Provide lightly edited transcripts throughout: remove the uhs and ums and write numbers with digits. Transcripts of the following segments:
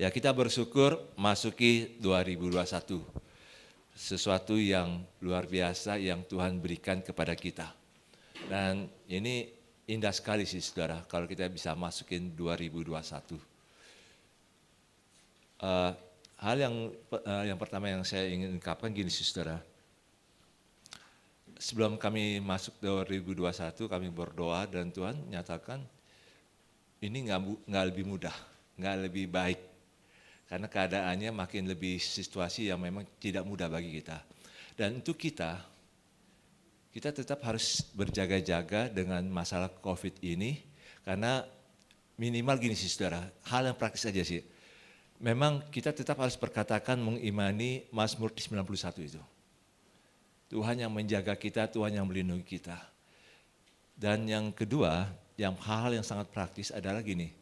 Ya, kita bersyukur masuki 2021. Sesuatu yang luar biasa yang Tuhan berikan kepada kita. Dan ini indah sekali sih saudara, kalau kita bisa masukin 2021. Hal yang pertama yang saya ingin ungkapkan gini sih saudara. Sebelum kami masuk 2021, kami berdoa dan Tuhan nyatakan ini nggak lebih mudah, nggak lebih baik. Karena keadaannya makin lebih situasi yang memang tidak mudah bagi kita. Dan untuk kita tetap harus berjaga-jaga dengan masalah COVID ini, karena minimal gini sih saudara, hal yang praktis aja sih. Memang kita tetap harus berkatakan mengimani Mazmur 91 itu. Tuhan yang menjaga kita, Tuhan yang melindungi kita. Dan yang kedua, yang hal yang sangat praktis adalah gini,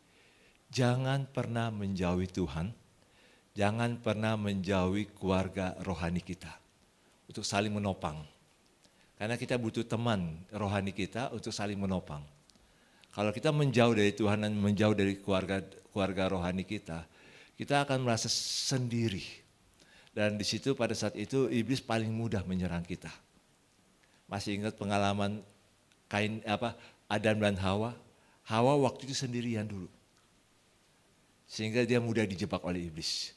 jangan pernah menjauhi Tuhan, jangan pernah menjauhi keluarga rohani kita untuk saling menopang. Karena kita butuh teman rohani kita untuk saling menopang. Kalau kita menjauh dari Tuhan dan menjauh dari keluarga rohani kita akan merasa sendiri. Dan di situ pada saat itu iblis paling mudah menyerang kita. Masih ingat pengalaman Adam dan Hawa? Hawa waktu itu sendirian dulu. Sehingga dia mudah dijebak oleh iblis.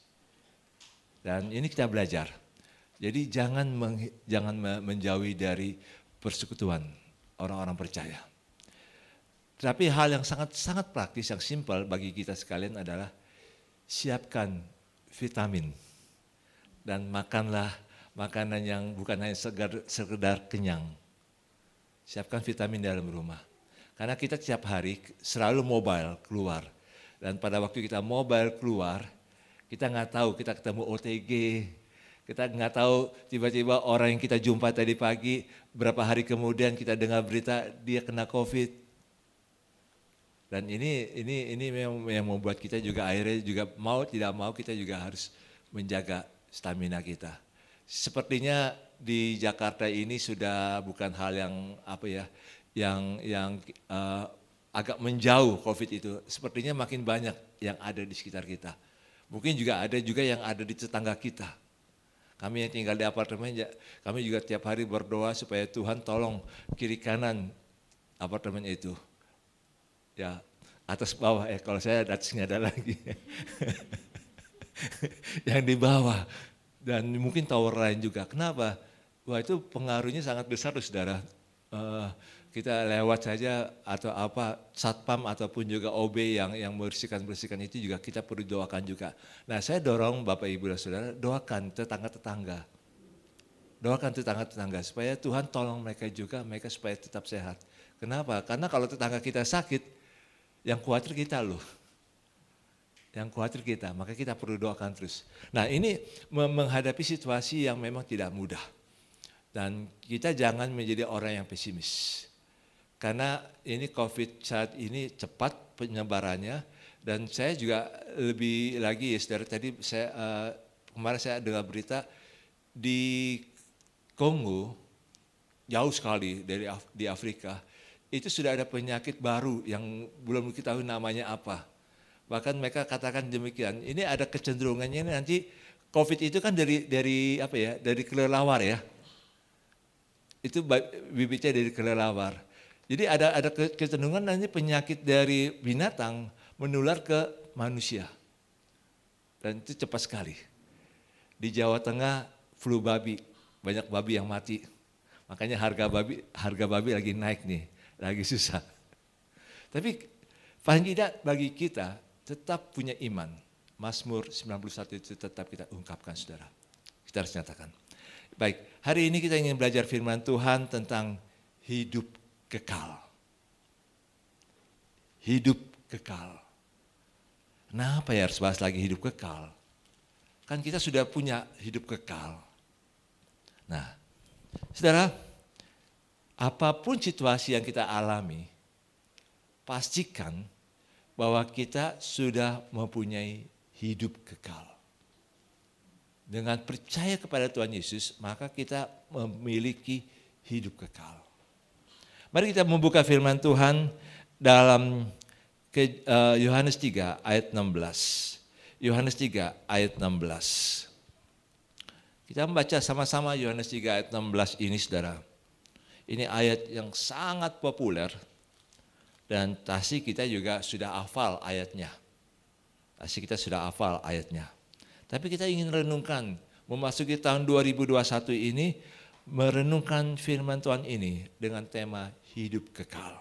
Dan ini kita belajar. Jadi jangan menjauhi dari persekutuan orang-orang percaya. Tapi hal yang sangat praktis, yang simpel bagi kita sekalian adalah siapkan vitamin. Dan makanlah makanan yang bukan hanya sekedar kenyang. Siapkan vitamin dalam rumah. Karena kita tiap hari selalu mobile keluar. Dan pada waktu kita mobile keluar, kita nggak tahu kita ketemu OTG, kita nggak tahu tiba-tiba orang yang kita jumpa tadi pagi, berapa hari kemudian kita dengar berita dia kena COVID. Dan ini memang yang membuat kita juga akhirnya juga mau tidak mau kita juga harus menjaga stamina kita. Sepertinya di Jakarta ini sudah bukan hal yang agak menjauh COVID itu. Sepertinya makin banyak yang ada di sekitar kita. Mungkin juga ada yang ada di tetangga kita. Kami yang tinggal di apartemen, kami juga tiap hari berdoa supaya Tuhan tolong kiri kanan apartemen itu. Ya, atas bawah kalau saya atasnya ada lagi. Yang di bawah dan mungkin tower lain juga. Kenapa? Wah, itu pengaruhnya sangat besar saudara. Kita lewat saja atau satpam ataupun juga OB yang bersihkan itu juga kita perlu doakan juga. Nah, saya dorong Bapak Ibu dan Saudara, doakan tetangga-tetangga. Doakan tetangga-tetangga supaya Tuhan tolong mereka supaya tetap sehat. Kenapa? Karena kalau tetangga kita sakit, yang khawatir kita loh. Yang khawatir kita, maka kita perlu doakan terus. Nah, ini menghadapi situasi yang memang tidak mudah. Dan kita jangan menjadi orang yang pesimis. Karena ini COVID saat ini cepat penyebarannya, dan saya juga lebih lagi ya saudara, tadi kemarin saya dengar berita di Kongo, jauh sekali di Afrika, itu sudah ada penyakit baru yang belum kita tahu namanya apa. Bahkan mereka katakan demikian, ini ada kecenderungannya nanti COVID itu kan dari kelelawar ya. Itu bibitnya dari kelelawar. Jadi ada kecenderungan nanti penyakit dari binatang menular ke manusia. Dan itu cepat sekali. Di Jawa Tengah flu babi, banyak babi yang mati. Makanya harga babi lagi naik nih, lagi susah. Tapi paling tidak bagi kita tetap punya iman. Mazmur 91 itu tetap kita ungkapkan saudara. Kita harus nyatakan. Baik, hari ini kita ingin belajar firman Tuhan tentang hidup kekal. Hidup kekal. Kenapa ya harus bahas lagi hidup kekal? Kan kita sudah punya hidup kekal. Nah, saudara, apapun situasi yang kita alami, pastikan bahwa kita sudah mempunyai hidup kekal. Dengan percaya kepada Tuhan Yesus, maka kita memiliki hidup kekal. Mari kita membuka firman Tuhan dalam Yohanes 3 ayat 16. Yohanes 3 ayat 16. Kita membaca sama-sama Yohanes 3 ayat 16 ini saudara. Ini ayat yang sangat populer dan pasti kita juga sudah hafal ayatnya. Pasti kita sudah hafal ayatnya. Tapi kita ingin renungkan, memasuki tahun 2021 ini, merenungkan firman Tuhan ini dengan tema hidup kekal.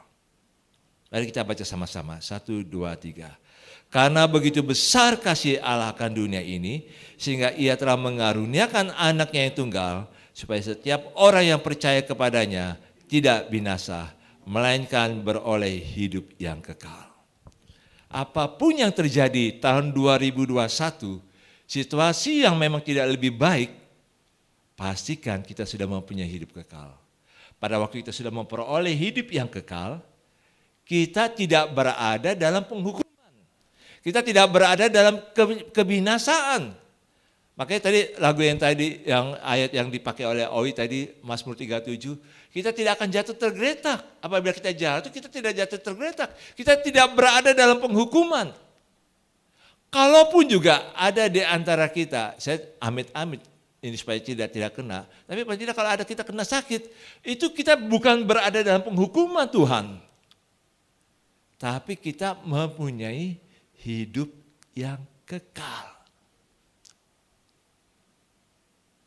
Mari kita baca sama-sama, 1, 2, 3. Karena begitu besar kasih Allah akan dunia ini, sehingga ia telah mengaruniakan anaknya yang tunggal, supaya setiap orang yang percaya kepadanya tidak binasa, melainkan beroleh hidup yang kekal. Apapun yang terjadi tahun 2021, situasi yang memang tidak lebih baik, pastikan kita sudah mempunyai hidup kekal. Pada waktu kita sudah memperoleh hidup yang kekal, kita tidak berada dalam penghukuman. Kita tidak berada dalam kebinasaan. Makanya tadi lagu yang ayat yang dipakai oleh Owi tadi, Mazmur 37, kita tidak akan jatuh tergeletak. Apabila kita jatuh, kita tidak jatuh tergeletak. Kita tidak berada dalam penghukuman. Kalaupun juga ada di antara kita, saya amit-amit ini supaya tidak kena. Tapi paling tidak kalau ada kita kena sakit, itu kita bukan berada dalam penghukuman Tuhan. Tapi kita mempunyai hidup yang kekal.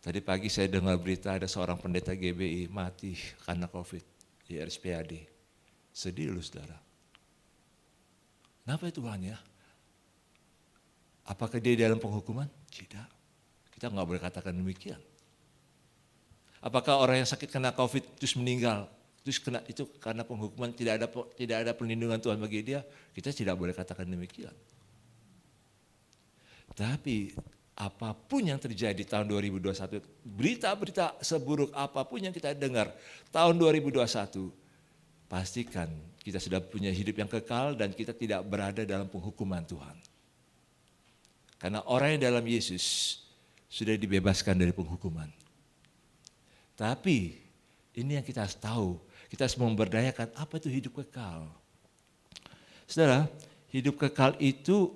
Tadi pagi saya dengar berita ada seorang pendeta GBI mati karena COVID di RSPAD. Sedih loh saudara. Kenapa itu Tuhan ya? Apakah dia dalam penghukuman? Tidak. Kita nggak boleh katakan demikian. Apakah orang yang sakit kena COVID terus meninggal, terus kena itu karena penghukuman, tidak ada perlindungan Tuhan bagi dia? Kita tidak boleh katakan demikian. Tapi apapun yang terjadi tahun 2021, berita-berita seburuk apapun yang kita dengar tahun 2021, pastikan kita sudah punya hidup yang kekal dan kita tidak berada dalam penghukuman Tuhan. Karena orang yang dalam Yesus sudah dibebaskan dari penghukuman. Tapi ini yang kita harus tahu, kita harus memberdayakan apa itu hidup kekal. Saudara, hidup kekal itu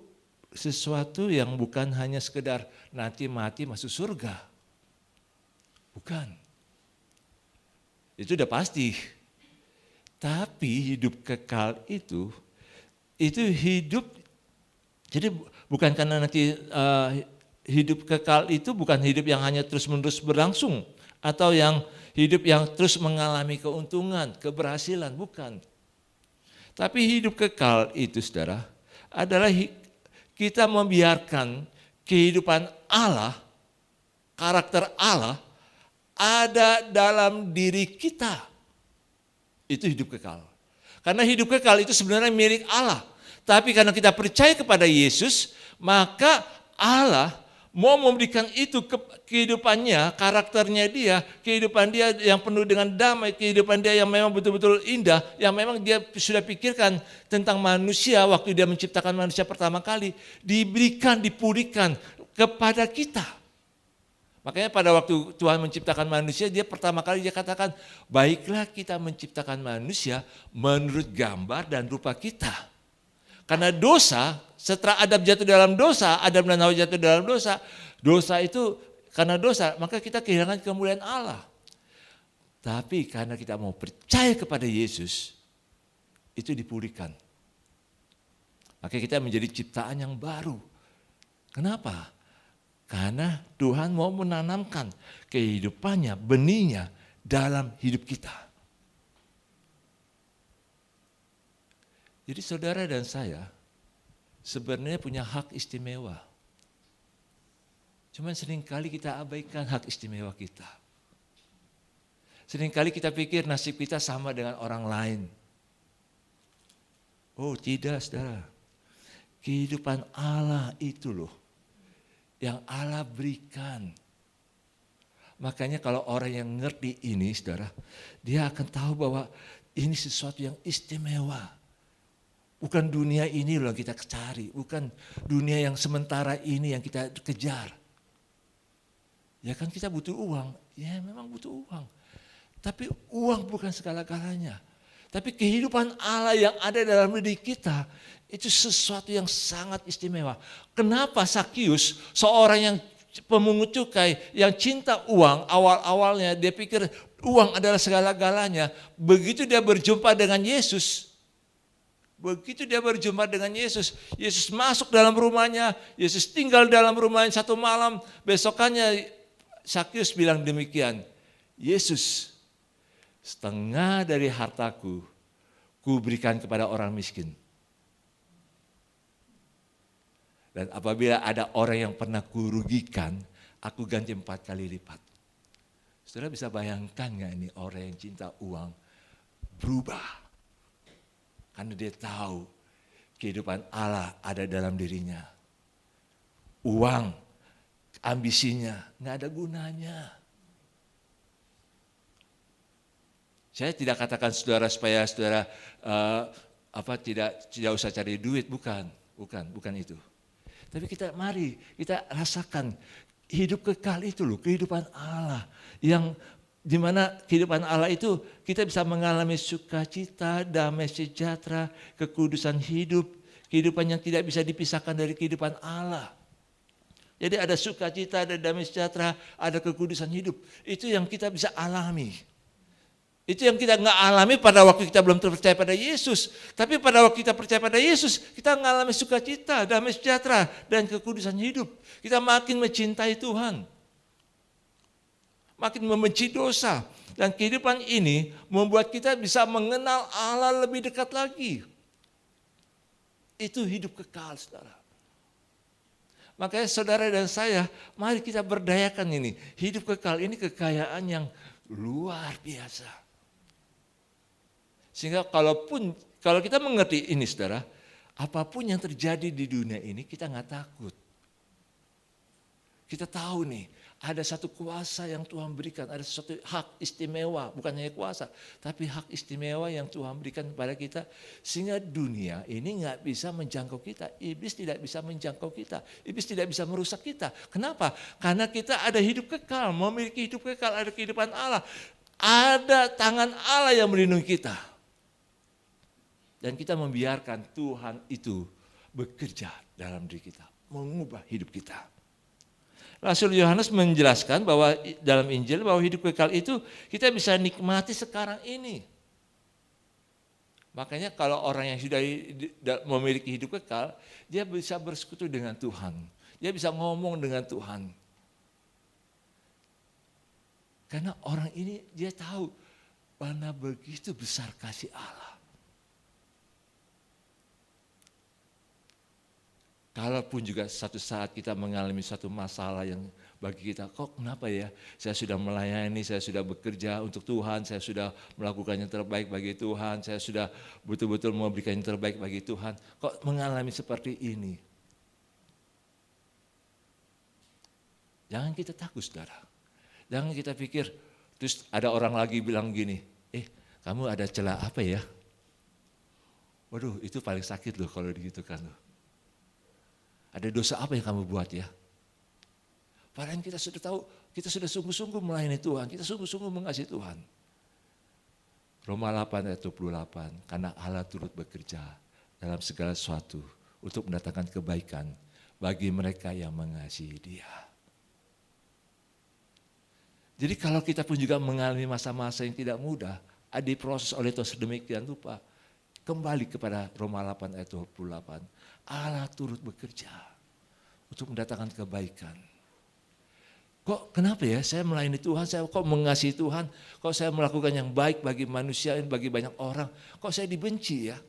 sesuatu yang bukan hanya sekedar nanti mati masuk surga. Bukan. Itu udah pasti. Tapi hidup kekal itu hidup, jadi bukan karena nanti hidup kekal itu bukan hidup yang hanya terus-menerus berlangsung atau yang hidup yang terus mengalami keuntungan, keberhasilan, bukan. Tapi hidup kekal itu saudara adalah kita membiarkan kehidupan Allah, karakter Allah ada dalam diri kita. Itu hidup kekal. Karena hidup kekal itu sebenarnya milik Allah. Tapi karena kita percaya kepada Yesus, maka Allah mau memberikan itu ke kehidupannya, karakternya dia, kehidupan dia yang penuh dengan damai, kehidupan dia yang memang betul-betul indah, yang memang dia sudah pikirkan tentang manusia waktu dia menciptakan manusia pertama kali, diberikan, dipulihkan kepada kita. Makanya pada waktu Tuhan menciptakan manusia, dia pertama kali dia katakan, baiklah kita menciptakan manusia menurut gambar dan rupa kita. Karena dosa, setelah Adam jatuh dalam dosa, Adam dan Hawa jatuh dalam dosa, dosa itu karena dosa, maka kita kehilangan kemuliaan Allah. Tapi karena kita mau percaya kepada Yesus, itu dipulihkan. Maka kita menjadi ciptaan yang baru. Kenapa? Karena Tuhan mau menanamkan kehidupannya, benihnya dalam hidup kita. Jadi saudara dan saya sebenarnya punya hak istimewa. Cuman seringkali kita abaikan hak istimewa kita. Seringkali kita pikir nasib kita sama dengan orang lain. Oh tidak saudara. Kehidupan Allah itu loh yang Allah berikan. Makanya kalau orang yang ngerti ini saudara, dia akan tahu bahwa ini sesuatu yang istimewa. Bukan dunia ini loh yang kita cari, bukan dunia yang sementara ini yang kita kejar. Ya kan kita butuh uang, ya memang butuh uang. Tapi uang bukan segala-galanya. Tapi kehidupan Allah yang ada dalam diri kita, itu sesuatu yang sangat istimewa. Kenapa Sakius, seorang yang pemungut cukai, yang cinta uang, awal-awalnya dia pikir uang adalah segala-galanya. Begitu dia berjumpa dengan Yesus, Yesus masuk dalam rumahnya, Yesus tinggal dalam rumahnya satu malam. Besokannya Sakius bilang demikian, Yesus, setengah dari hartaku, ku berikan kepada orang miskin. Dan apabila ada orang yang pernah kurugikan, aku ganti 4 kali lipat. Saudara bisa bayangkan gak ini orang yang cinta uang berubah. Karena dia tahu kehidupan Allah ada dalam dirinya. Uang, ambisinya gak ada gunanya. Saya tidak katakan saudara supaya saudara tidak usah cari duit, bukan itu. Tapi mari kita rasakan hidup kekal itu loh, kehidupan Allah. Yang dimana kehidupan Allah itu kita bisa mengalami sukacita, damai sejahtera, kekudusan hidup. Kehidupan yang tidak bisa dipisahkan dari kehidupan Allah. Jadi ada sukacita, ada damai sejahtera, ada kekudusan hidup. Itu yang kita bisa alami. Itu yang kita nggak alami pada waktu kita belum percaya pada Yesus. Tapi pada waktu kita percaya pada Yesus, kita mengalami sukacita, damai sejahtera, dan kekudusan hidup. Kita makin mencintai Tuhan. Makin membenci dosa. Dan kehidupan ini membuat kita bisa mengenal Allah lebih dekat lagi. Itu hidup kekal, saudara. Makanya saudara dan saya, mari kita berdayakan ini. Hidup kekal ini kekayaan yang luar biasa. Sehingga kalau kita mengerti ini saudara, apapun yang terjadi di dunia ini kita nggak takut. Kita tahu nih, ada satu kuasa yang Tuhan berikan, ada satu hak istimewa, bukan hanya kuasa, tapi hak istimewa yang Tuhan berikan kepada kita. Sehingga dunia ini nggak bisa menjangkau kita, iblis tidak bisa menjangkau kita, iblis tidak bisa merusak kita. Kenapa? Karena kita ada hidup kekal, memiliki hidup kekal, ada kehidupan Allah. Ada tangan Allah yang melindungi kita. Dan kita membiarkan Tuhan itu bekerja dalam diri kita, mengubah hidup kita. Rasul Yohanes menjelaskan bahwa dalam Injil bahwa hidup kekal itu kita bisa nikmati sekarang ini. Makanya kalau orang yang sudah memiliki hidup kekal, dia bisa bersekutu dengan Tuhan. Dia bisa ngomong dengan Tuhan. Karena orang ini dia tahu mana begitu besar kasih Allah. Kalaupun juga satu saat kita mengalami satu masalah yang bagi kita, kok kenapa ya? Saya sudah melayani, saya sudah bekerja untuk Tuhan, saya sudah melakukan yang terbaik bagi Tuhan, saya sudah betul-betul memberikan yang terbaik bagi Tuhan. Kok mengalami seperti ini? Jangan kita takut, saudara. Jangan kita pikir, terus ada orang lagi bilang gini, kamu ada celah apa ya? Waduh, itu paling sakit loh kalau gitu kan loh. Ada dosa apa yang kamu buat ya? Padahal kita sudah tahu, kita sudah sungguh-sungguh melayani Tuhan, kita sungguh-sungguh mengasihi Tuhan. Roma 8 ayat 28, karena Allah turut bekerja dalam segala sesuatu untuk mendatangkan kebaikan bagi mereka yang mengasihi Dia. Jadi kalau kita pun juga mengalami masa-masa yang tidak mudah, diproses oleh Tuhan sedemikian rupa, kembali kepada Roma 8 ayat 28. Allah turut bekerja untuk mendatangkan kebaikan. Kok kenapa ya saya melayani Tuhan, saya kok mengasihi Tuhan, kok saya melakukan yang baik bagi manusia, bagi banyak orang, kok saya dibenci ya?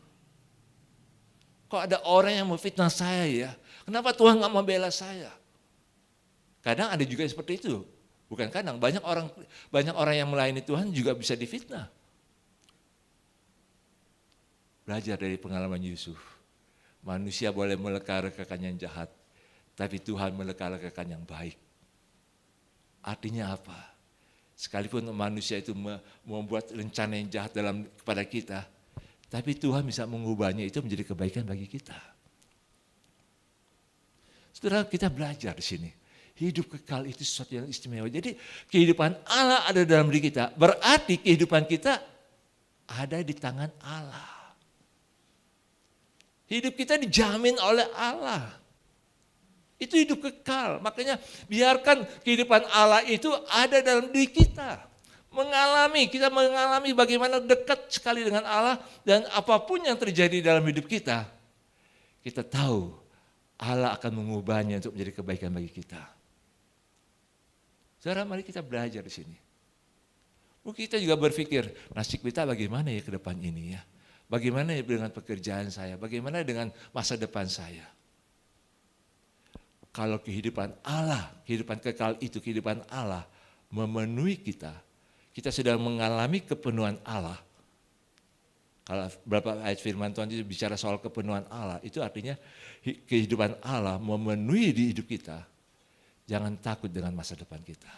Kok ada orang yang memfitnah saya ya? Kenapa Tuhan gak membela saya? Kadang ada juga seperti itu, bukan kadang, banyak orang yang melayani Tuhan juga bisa difitnah. Belajar dari pengalaman Yusuf. Manusia boleh meleka-lekakan yang jahat, tapi Tuhan meleka-lekakan yang baik. Artinya apa? Sekalipun manusia itu membuat rencana yang jahat kepada kita, tapi Tuhan bisa mengubahnya itu menjadi kebaikan bagi kita. Saudara, kita belajar di sini. Hidup kekal itu sesuatu yang istimewa. Jadi kehidupan Allah ada dalam diri kita, berarti kehidupan kita ada di tangan Allah. Hidup kita dijamin oleh Allah. Itu hidup kekal. Makanya biarkan kehidupan Allah itu ada dalam diri kita. Kita mengalami bagaimana dekat sekali dengan Allah, dan apapun yang terjadi dalam hidup kita tahu Allah akan mengubahnya untuk menjadi kebaikan bagi kita. Saudara, mari kita belajar di sini. Mungkin kita juga berpikir, nasib kita bagaimana ya ke depan ini ya? Bagaimana ya dengan pekerjaan saya? Bagaimana dengan masa depan saya? Kalau kehidupan Allah, kehidupan kekal itu, kehidupan Allah memenuhi kita, kita sudah mengalami kepenuhan Allah. Kalau beberapa ayat firman Tuhan itu bicara soal kepenuhan Allah, itu artinya kehidupan Allah memenuhi di hidup kita. Jangan takut dengan masa depan kita.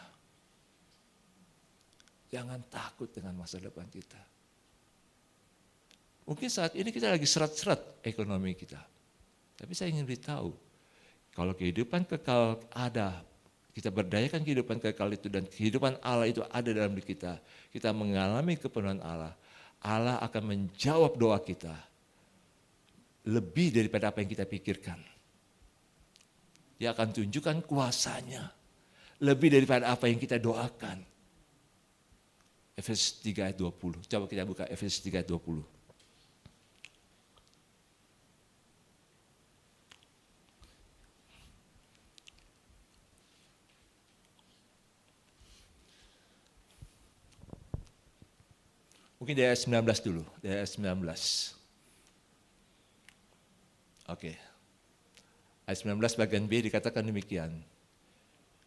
Jangan takut dengan masa depan kita. Mungkin saat ini kita lagi seret-seret ekonomi kita. Tapi saya ingin beritahu, kalau kehidupan kekal ada, kita berdayakan kehidupan kekal itu, dan kehidupan Allah itu ada dalam diri kita. Kita mengalami kepenuhan Allah. Allah akan menjawab doa kita lebih daripada apa yang kita pikirkan. Dia akan tunjukkan kuasanya lebih daripada apa yang kita doakan. Efesus 3 ayat 20. Coba kita buka Efesus 3 ayat 20. Mungkin dari ayat 19 dulu, dari ayat 19. Oke. Ayat 19 bagian B dikatakan demikian.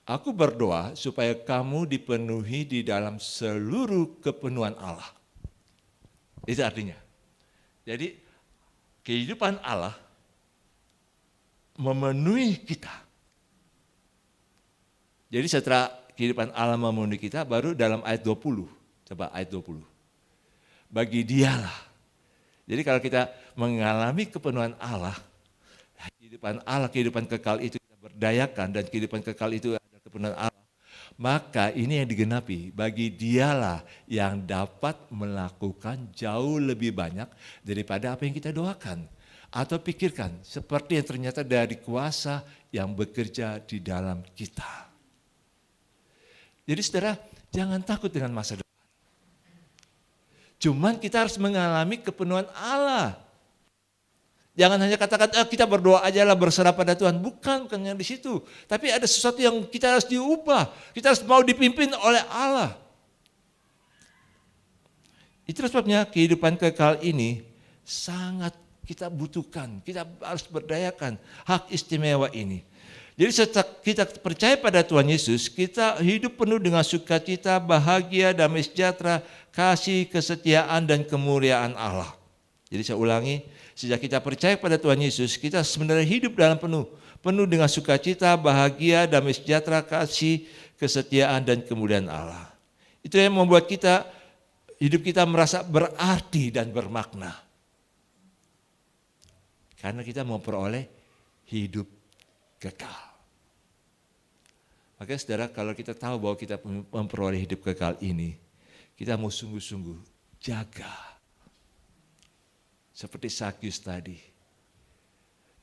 Aku berdoa supaya kamu dipenuhi di dalam seluruh kepenuhan Allah. Itu artinya. Jadi kehidupan Allah memenuhi kita. Jadi setelah kehidupan Allah memenuhi kita, baru dalam ayat 20. Coba ayat 20. Bagi Dialah. Jadi kalau kita mengalami kepenuhan Allah, kehidupan kekal itu kita berdayakan, dan kehidupan kekal itu adalah kepenuhan Allah, maka ini yang digenapi. Bagi Dialah yang dapat melakukan jauh lebih banyak daripada apa yang kita doakan atau pikirkan, seperti yang ternyata dari kuasa yang bekerja di dalam kita. Jadi saudara, jangan takut dengan masa depan. Cuman kita harus mengalami kepenuhan Allah. Jangan hanya katakan kita berdoa aja lah, berserah pada Tuhan. Bukan yang di situ. Tapi ada sesuatu yang kita harus diubah. Kita harus mau dipimpin oleh Allah. Itu sebabnya kehidupan kekal ini sangat kita butuhkan. Kita harus berdayakan hak istimewa ini. Jadi setelah kita percaya pada Tuhan Yesus, kita hidup penuh dengan sukacita, bahagia, damai sejahtera, kasih, kesetiaan, dan kemuliaan Allah. Jadi saya ulangi, sejak kita percaya pada Tuhan Yesus, kita sebenarnya hidup dalam penuh dengan sukacita, bahagia, damai sejahtera, kasih, kesetiaan, dan kemuliaan Allah. Itu yang membuat hidup kita merasa berarti dan bermakna. Karena kita memperoleh hidup kekal. Makanya saudara, kalau kita tahu bahwa kita memperoleh hidup kekal ini, kita mau sungguh-sungguh jaga. Seperti Sakyus tadi.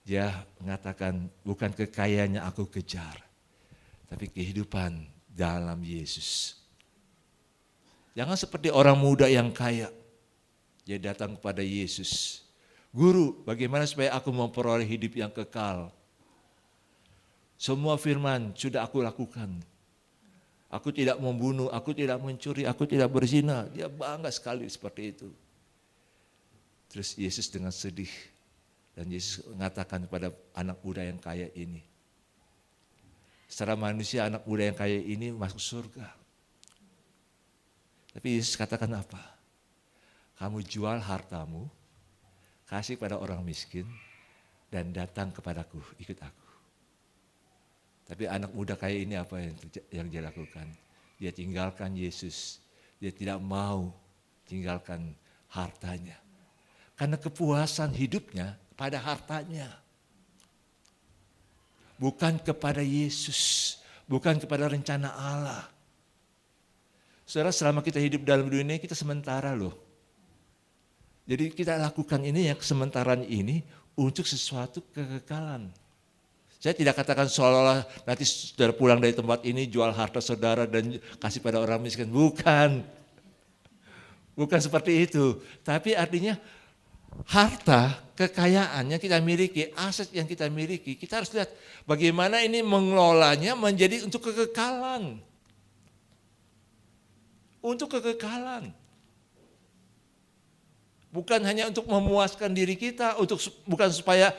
Dia mengatakan, bukan kekayaannya aku kejar, tapi kehidupan dalam Yesus. Jangan seperti orang muda yang kaya. Dia datang kepada Yesus. Guru, bagaimana supaya aku memperoleh hidup yang kekal? Semua firman sudah aku lakukan. Aku tidak membunuh, aku tidak mencuri, aku tidak berzina. Dia bangga sekali seperti itu. Terus Yesus dengan sedih. Dan Yesus mengatakan kepada anak muda yang kaya ini. Secara manusia anak muda yang kaya ini masuk surga. Tapi Yesus katakan apa? Kamu jual hartamu, kasih pada orang miskin, dan datang kepadaku, ikut aku. Tapi anak muda kaya ini apa yang dia lakukan? Dia tinggalkan Yesus. Dia tidak mau tinggalkan hartanya. Karena kepuasan hidupnya pada hartanya. Bukan kepada Yesus. Bukan kepada rencana Allah. Saudara, selama kita hidup dalam dunia ini kita sementara loh. Jadi kita lakukan ini yang sementara ini untuk sesuatu kekekalan. Saya tidak katakan seolah-olah nanti saudara pulang dari tempat ini jual harta saudara dan kasih pada orang miskin. Bukan. Bukan seperti itu. Tapi artinya harta, kekayaan yang kita miliki, aset yang kita miliki, kita harus lihat bagaimana ini mengelolanya menjadi untuk kekekalan. Untuk kekekalan. Bukan hanya untuk memuaskan diri kita, bukan supaya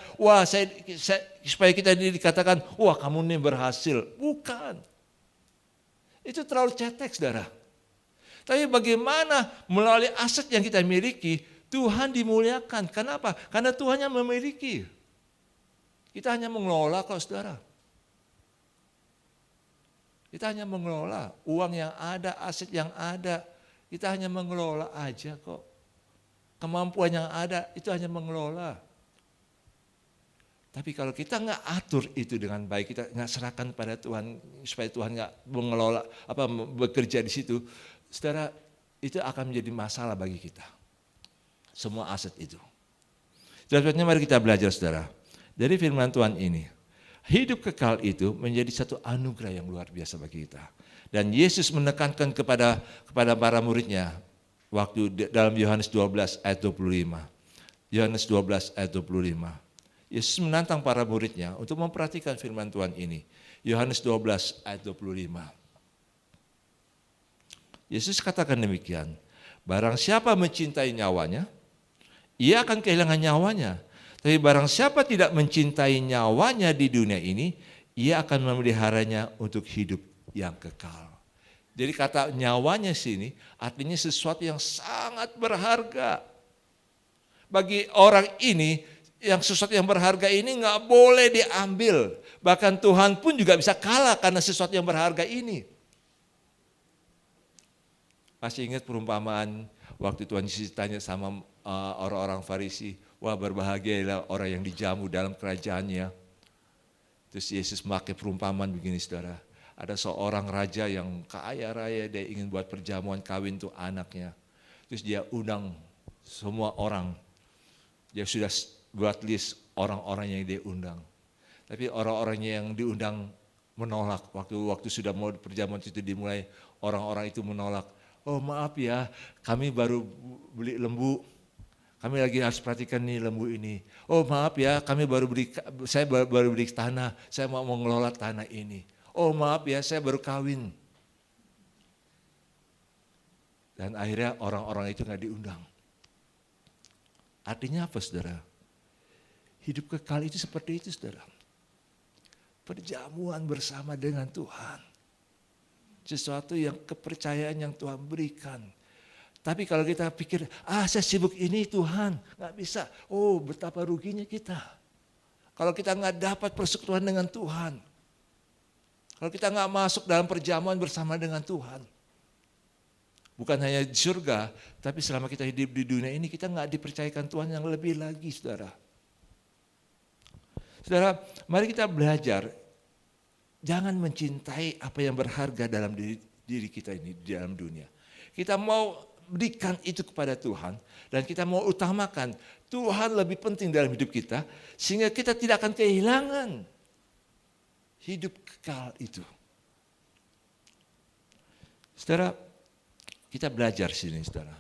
supaya kita dikatakan, wah kamu ini berhasil. Bukan. Itu terlalu cetek, saudara. Tapi bagaimana melalui aset yang kita miliki, Tuhan dimuliakan. Kenapa? Karena Tuhan yang memiliki. Kita hanya mengelola kok, saudara. Kita hanya mengelola uang yang ada, aset yang ada. Kita hanya mengelola aja kok. Kemampuan yang ada itu hanya mengelola. Tapi kalau kita nggak atur itu dengan baik, kita nggak serahkan pada Tuhan supaya Tuhan nggak mengelola bekerja di situ, saudara, itu akan menjadi masalah bagi kita. Semua aset itu. Selanjutnya mari kita belajar, saudara, dari firman Tuhan ini. Hidup kekal itu menjadi satu anugerah yang luar biasa bagi kita. Dan Yesus menekankan kepada para muridnya. Waktu dalam Yohanes 12 ayat 25. Yohanes 12 ayat 25. Yesus menantang para muridnya untuk memperhatikan firman Tuhan ini. Yohanes 12 ayat 25. Yesus katakan demikian. Barang siapa mencintai nyawanya, ia akan kehilangan nyawanya. Tapi barang siapa tidak mencintai nyawanya di dunia ini, ia akan memeliharanya untuk hidup yang kekal. Jadi kata nyawanya sini artinya sesuatu yang sangat berharga. Bagi orang ini, yang sesuatu yang berharga ini nggak boleh diambil. Bahkan Tuhan pun juga bisa kalah karena sesuatu yang berharga ini. Masih ingat perumpamaan waktu Tuhan Yesus tanya sama orang-orang Farisi, wah berbahagialah orang yang dijamu dalam kerajaannya. Terus Yesus memakai perumpamaan begini, saudara. Ada seorang raja yang kaya raya, dia ingin buat perjamuan kawin untuk anaknya. Terus dia undang semua orang. Dia sudah buat list orang-orang yang dia undang. Tapi orang-orangnya yang diundang menolak. Waktu sudah mau perjamuan itu dimulai, orang-orang itu menolak. Oh maaf ya, kami baru beli lembu. Kami lagi harus perhatikan nih lembu ini. Oh maaf ya, saya baru beli tanah. Saya mau mengelola tanah ini. Oh maaf ya, saya baru kawin. Dan akhirnya orang-orang itu nggak diundang. Artinya apa, saudara? Hidup kekal itu seperti itu, saudara. Perjamuan bersama dengan Tuhan. Sesuatu yang kepercayaan yang Tuhan berikan. Tapi kalau kita pikir, saya sibuk ini Tuhan, nggak bisa. Oh betapa ruginya kita. Kalau kita nggak dapat persekutuan dengan Tuhan. Kalau kita nggak masuk dalam perjamuan bersama dengan Tuhan. Bukan hanya di surga, tapi selama kita hidup di dunia ini kita nggak dipercayakan Tuhan yang lebih lagi, saudara. Saudara, mari kita belajar. Jangan mencintai apa yang berharga dalam diri kita ini, di dalam dunia. Kita mau berikan itu kepada Tuhan, dan kita mau utamakan Tuhan lebih penting dalam hidup kita, sehingga kita tidak akan kehilangan hidup kekal itu. Saudara, kita belajar sini, saudara.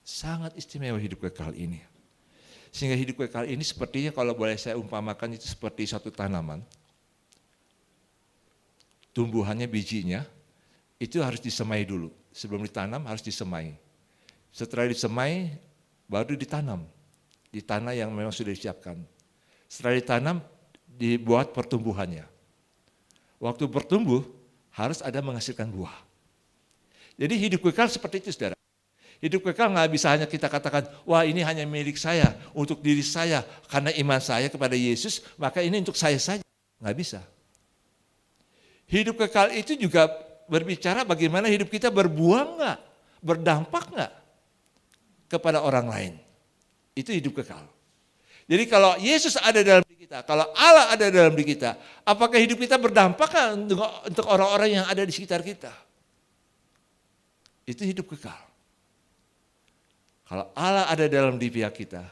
Sangat istimewa hidup kekal ini. Sehingga hidup kekal ini sepertinya kalau boleh saya umpamakan itu seperti satu tanaman. Tumbuhannya, bijinya, itu harus disemai dulu. Sebelum ditanam harus disemai. Setelah disemai, baru ditanam. Di tanah yang memang sudah disiapkan. Setelah ditanam, dibuat pertumbuhannya. Waktu bertumbuh, harus ada menghasilkan buah. Jadi hidup kekal seperti itu, saudara. Hidup kekal nggak bisa hanya kita katakan, wah ini hanya milik saya, untuk diri saya. Karena iman saya kepada Yesus, maka ini untuk saya saja. Nggak bisa. Hidup kekal itu juga berbicara bagaimana hidup kita berbuah nggak, berdampak nggak kepada orang lain. Itu hidup kekal. Jadi kalau Yesus ada dalam diri kita, kalau Allah ada dalam diri kita, apakah hidup kita berdampak untuk orang-orang yang ada di sekitar kita? Itu hidup kekal. Kalau Allah ada dalam diri kita,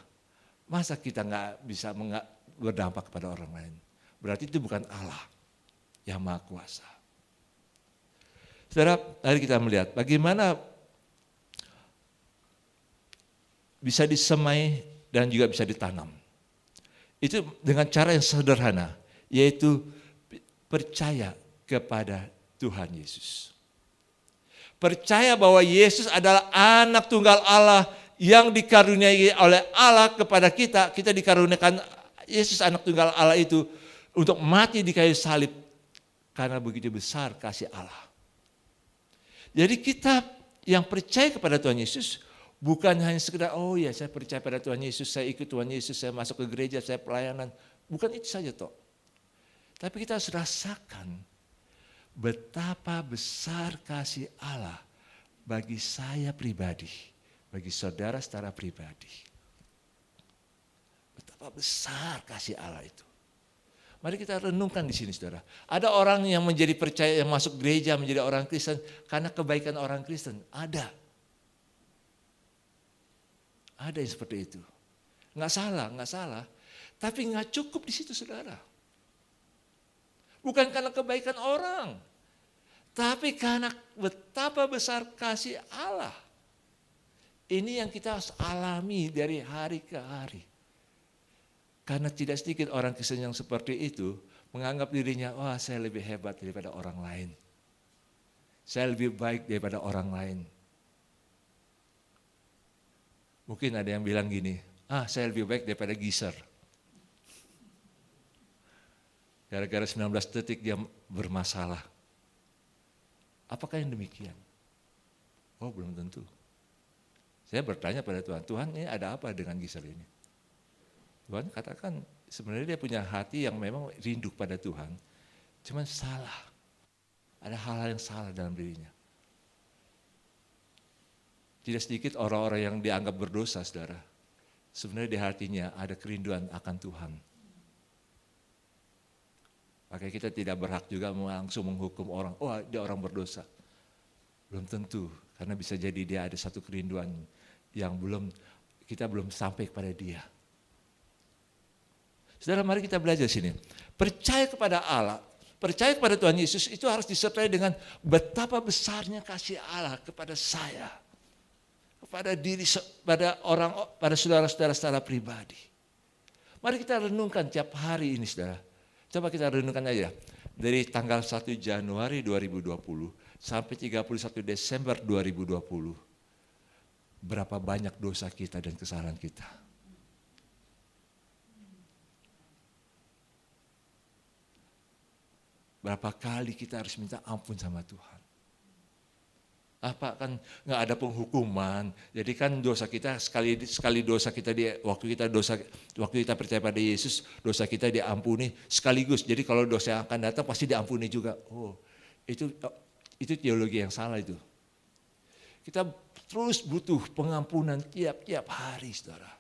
masa kita nggak bisa berdampak kepada orang lain? Berarti itu bukan Allah yang Maha Kuasa. Saudara, mari kita melihat bagaimana bisa disemai dan juga bisa ditanam. Itu dengan cara yang sederhana, yaitu percaya kepada Tuhan Yesus. Percaya bahwa Yesus adalah anak tunggal Allah yang dikaruniai oleh Allah kepada kita. Kita dikaruniakan Yesus anak tunggal Allah itu untuk mati di kayu salib karena begitu besar kasih Allah. Jadi kita yang percaya kepada Tuhan Yesus bukan hanya sekedar, oh ya saya percaya pada Tuhan Yesus, saya ikut Tuhan Yesus, saya masuk ke gereja, saya pelayanan. Bukan itu saja toh. Tapi kita harus rasakan betapa besar kasih Allah bagi saya pribadi, bagi saudara secara pribadi. Betapa besar kasih Allah itu. Mari kita renungkan di sini saudara. Ada orang yang menjadi percaya, yang masuk gereja menjadi orang Kristen karena kebaikan orang Kristen. Ada yang seperti itu. Nggak salah. Tapi nggak cukup di situ saudara. Bukan karena kebaikan orang. Tapi karena betapa besar kasih Allah. Ini yang kita harus alami dari hari ke hari. Karena tidak sedikit orang Kristen yang seperti itu menganggap dirinya, wah saya lebih hebat daripada orang lain. Saya lebih baik daripada orang lain. Mungkin ada yang bilang gini, saya lebih baik daripada Giser. Gara-gara 19 detik dia bermasalah. Apakah yang demikian? Oh belum tentu. Saya bertanya pada Tuhan, Tuhan ini ada apa dengan Giser ini? Tuhan katakan sebenarnya dia punya hati yang memang rindu pada Tuhan. Cuman salah. Ada hal-hal yang salah dalam dirinya. Tidak sedikit orang-orang yang dianggap berdosa saudara. Sebenarnya di hatinya ada kerinduan akan Tuhan. Makanya kita tidak berhak juga langsung menghukum orang, oh dia orang berdosa. Belum tentu, karena bisa jadi dia ada satu kerinduan yang kita belum sampai kepada dia. Saudara, mari kita belajar sini. Percaya kepada Allah, percaya kepada Tuhan Yesus itu harus disertai dengan betapa besarnya kasih Allah kepada saya, kepada diri, pada saudara-saudara secara pribadi. Mari kita renungkan tiap hari ini, saudara. Coba kita renungkan aja dari tanggal 1 Januari 2020 sampai 31 Desember 2020. Berapa banyak dosa kita dan kesalahan kita. Berapa kali kita harus minta ampun sama Tuhan. Apa kan nggak ada penghukuman. Jadi kan dosa kita sekali dosa kita waktu kita percaya pada Yesus, dosa kita diampuni sekaligus. Jadi kalau dosa yang akan datang pasti diampuni juga. Oh, itu teologi yang salah itu. Kita terus butuh pengampunan tiap-tiap hari, saudara.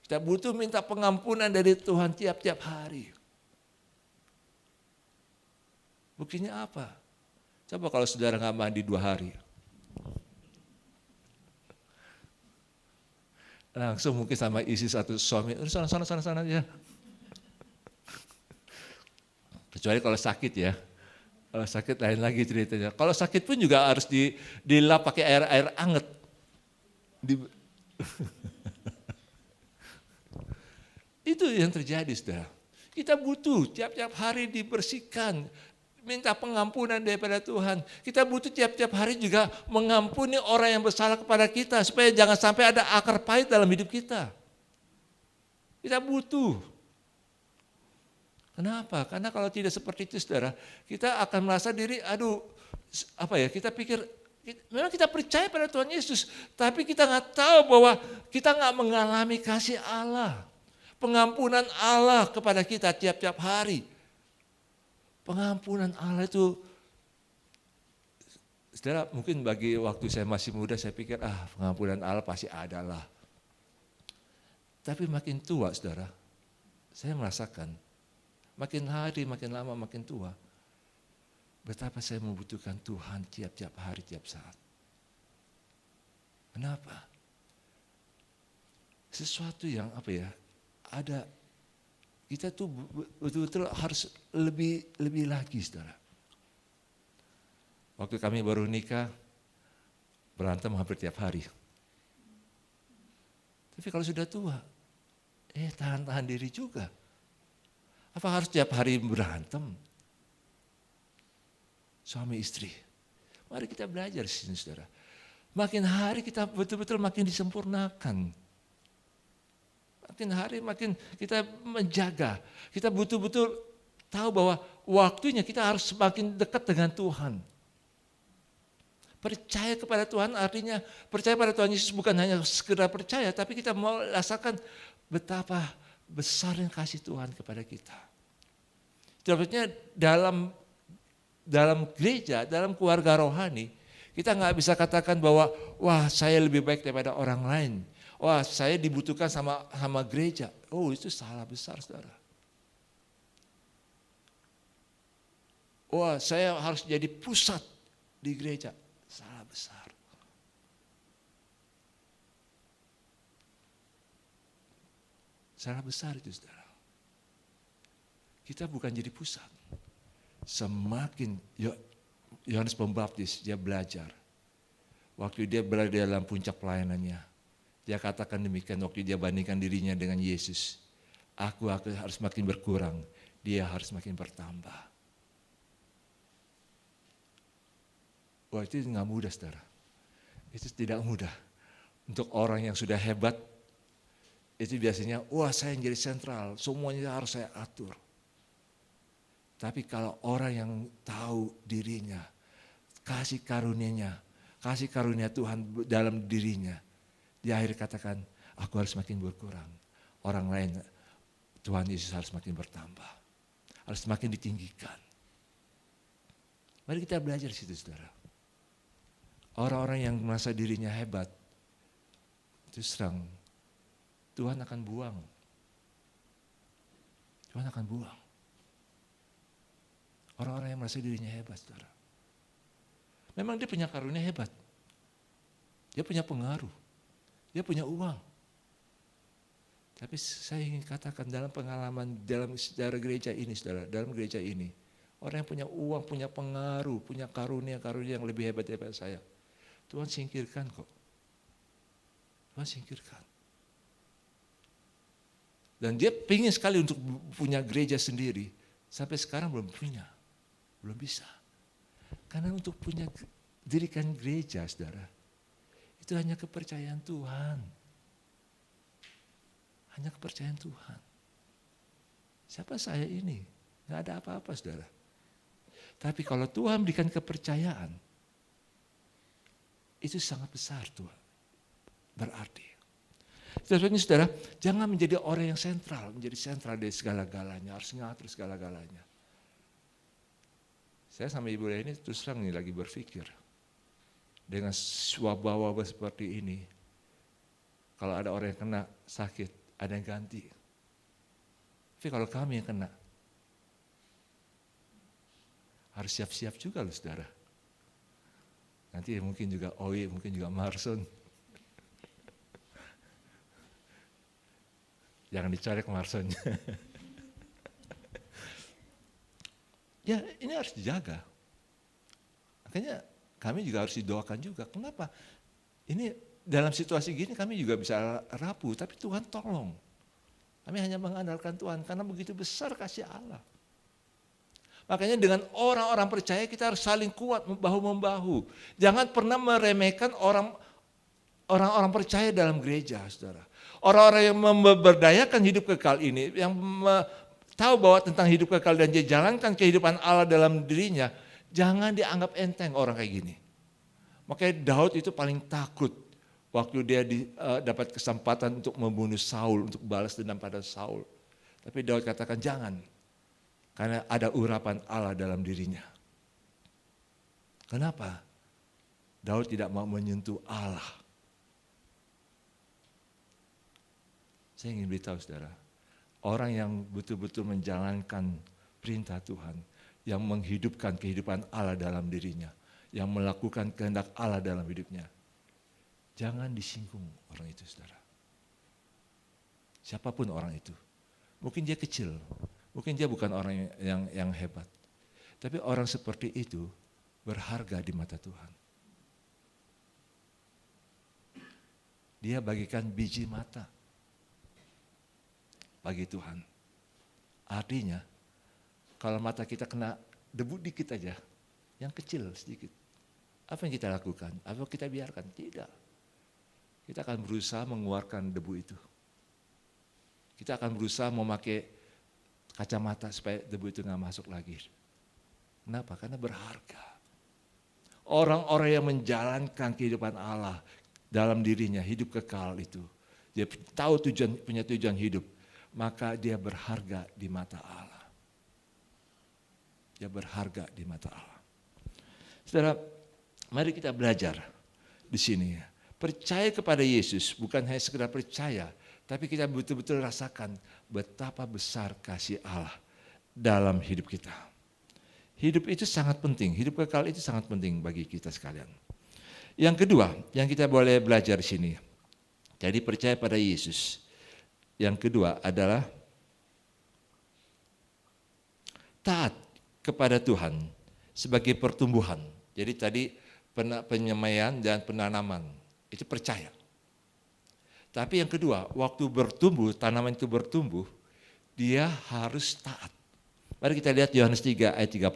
Kita butuh minta pengampunan dari Tuhan tiap-tiap hari. Buktinya apa? Coba kalau saudara nggak mandi 2 hari. Langsung mungkin sama istri satu suami, sana aja. Kecuali kalau sakit ya. Kalau sakit lain lagi ceritanya. Kalau sakit pun juga harus dilap pakai air anget. Itu yang terjadi, saudara. Kita butuh tiap-tiap hari dibersihkan. Minta pengampunan daripada Tuhan. Kita butuh tiap-tiap hari juga mengampuni orang yang bersalah kepada kita. Supaya jangan sampai ada akar pahit dalam hidup kita. Kita butuh. Kenapa? Karena kalau tidak seperti itu saudara, kita akan merasa diri, kita pikir, memang kita percaya pada Tuhan Yesus. Tapi kita nggak tahu bahwa kita nggak mengalami kasih Allah. Pengampunan Allah kepada kita tiap-tiap hari. Pengampunan Allah itu, saudara mungkin bagi waktu saya masih muda saya pikir pengampunan Allah pasti ada lah. Tapi makin tua saudara, saya merasakan makin hari, makin lama, makin tua, betapa saya membutuhkan Tuhan tiap-tiap hari, tiap saat. Kenapa? sesuatu yang ada, kita tuh betul-betul harus lebih lagi, saudara. Waktu kami baru nikah, berantem hampir tiap hari. Tapi kalau sudah tua, tahan-tahan diri juga. Apa harus tiap hari berantem? Suami istri. Mari kita belajar di sini, saudara. Makin hari kita betul-betul makin disempurnakan. Makin hari makin kita menjaga. Kita betul-betul tahu bahwa waktunya kita harus semakin dekat dengan Tuhan. Percaya kepada Tuhan artinya percaya pada Tuhan Yesus bukan hanya sekedar percaya, tapi kita mau rasakan betapa besarnya kasih Tuhan kepada kita. Sebetulnya dalam gereja, dalam keluarga rohani, kita nggak bisa katakan bahwa wah saya lebih baik daripada orang lain. Wah saya dibutuhkan sama gereja. Oh itu salah besar, saudara. Wah saya harus jadi pusat di gereja. Salah besar. Salah besar itu, saudara. Kita bukan jadi pusat. Semakin Yohanes Pembaptis dia belajar. Waktu dia berada dalam puncak pelayanannya, dia katakan demikian waktu dia bandingkan dirinya dengan Yesus. Aku harus makin berkurang, dia harus makin bertambah. Wah itu nggak mudah, saudara. Itu tidak mudah. Untuk orang yang sudah hebat, itu biasanya, wah saya yang jadi sentral, semuanya harus saya atur. Tapi kalau orang yang tahu dirinya, kasih karunia Tuhan dalam dirinya, dia akhirnya katakan, aku harus makin berkurang. Orang lain, Tuhan Yesus harus makin bertambah, harus makin ditinggikan. Mari kita belajar di situ, saudara. Orang-orang yang merasa dirinya hebat, terus terang, Tuhan akan buang. Tuhan akan buang. Orang-orang yang merasa dirinya hebat, saudara. Memang dia punya karunia hebat. Dia punya pengaruh. Dia punya uang. Tapi saya ingin katakan dalam pengalaman, dalam sejarah gereja ini, saudara, dalam gereja ini, orang yang punya uang, punya pengaruh, punya karunia-karunia yang lebih hebat daripada saya. Tuhan singkirkan kok. Tuhan singkirkan. Dan dia pingin sekali untuk punya gereja sendiri. Sampai sekarang belum punya. Belum bisa. Karena untuk dirikan gereja, saudara, itu hanya kepercayaan Tuhan. Hanya kepercayaan Tuhan. Siapa saya ini? Gak ada apa-apa, saudara. Tapi kalau Tuhan berikan kepercayaan, itu sangat besar Tuhan. Berarti. Sebetulnya saudara, jangan menjadi orang yang sentral, menjadi sentral dari segala-galanya, harus ngatur segala-galanya. Saya sama Ibu ini terus terang lagi berpikir, dengan wabah-wabah seperti ini, kalau ada orang yang kena sakit, ada yang ganti. Tapi kalau kami yang kena, harus siap-siap juga loh, saudara. Nanti mungkin juga Owi, mungkin juga Marson. Jangan dicorek Marsonnya. Ya ini harus dijaga. Makanya kami juga harus didoakan juga. Kenapa? Ini dalam situasi gini kami juga bisa rapuh, tapi Tuhan tolong. Kami hanya mengandalkan Tuhan karena begitu besar kasih Allah. Makanya dengan orang-orang percaya kita harus saling kuat bahu-membahu. Jangan pernah meremehkan orang-orang percaya dalam gereja, saudara. Orang-orang yang memberdayakan hidup kekal ini, yang tahu bahwa tentang hidup kekal dan dia jalankan kehidupan Allah dalam dirinya, jangan dianggap enteng orang kayak gini. Makanya Daud itu paling takut waktu dia dapat kesempatan untuk membunuh Saul, untuk balas dendam pada Saul. Tapi Daud katakan jangan. Karena ada urapan Allah dalam dirinya. Kenapa? Daud tidak mau menyentuh Allah. Saya ingin beritahu saudara, orang yang betul-betul menjalankan perintah Tuhan, yang menghidupkan kehidupan Allah dalam dirinya, yang melakukan kehendak Allah dalam hidupnya, jangan disinggung orang itu, saudara. Siapapun orang itu. Mungkin dia kecil, mungkin dia bukan orang yang hebat. Tapi orang seperti itu berharga di mata Tuhan. Dia bagikan biji mata bagi Tuhan. Artinya, kalau mata kita kena debu dikit aja, yang kecil sedikit, apa yang kita lakukan? Apa kita biarkan? Tidak. Kita akan berusaha mengeluarkan debu itu. Kita akan berusaha memakai kacamata supaya debu itu nggak masuk lagi. Kenapa? Karena berharga. Orang-orang yang menjalankan kehidupan Allah dalam dirinya, hidup kekal itu. Dia tahu punya tujuan hidup, maka dia berharga di mata Allah. Dia berharga di mata Allah. Saudara, mari kita belajar di sini. Percaya kepada Yesus bukan hanya sekedar percaya, tapi kita betul-betul rasakan betapa besar kasih Allah dalam hidup kita. Hidup itu sangat penting, hidup kekal itu sangat penting bagi kita sekalian. Yang kedua, yang kita boleh belajar di sini. Jadi percaya pada Yesus. Yang kedua adalah taat kepada Tuhan sebagai pertumbuhan. Jadi tadi penyemaian dan penanaman, itu percaya. Tapi yang kedua, waktu bertumbuh, tanaman itu bertumbuh, dia harus taat. Mari kita lihat Yohanes 3 ayat 36.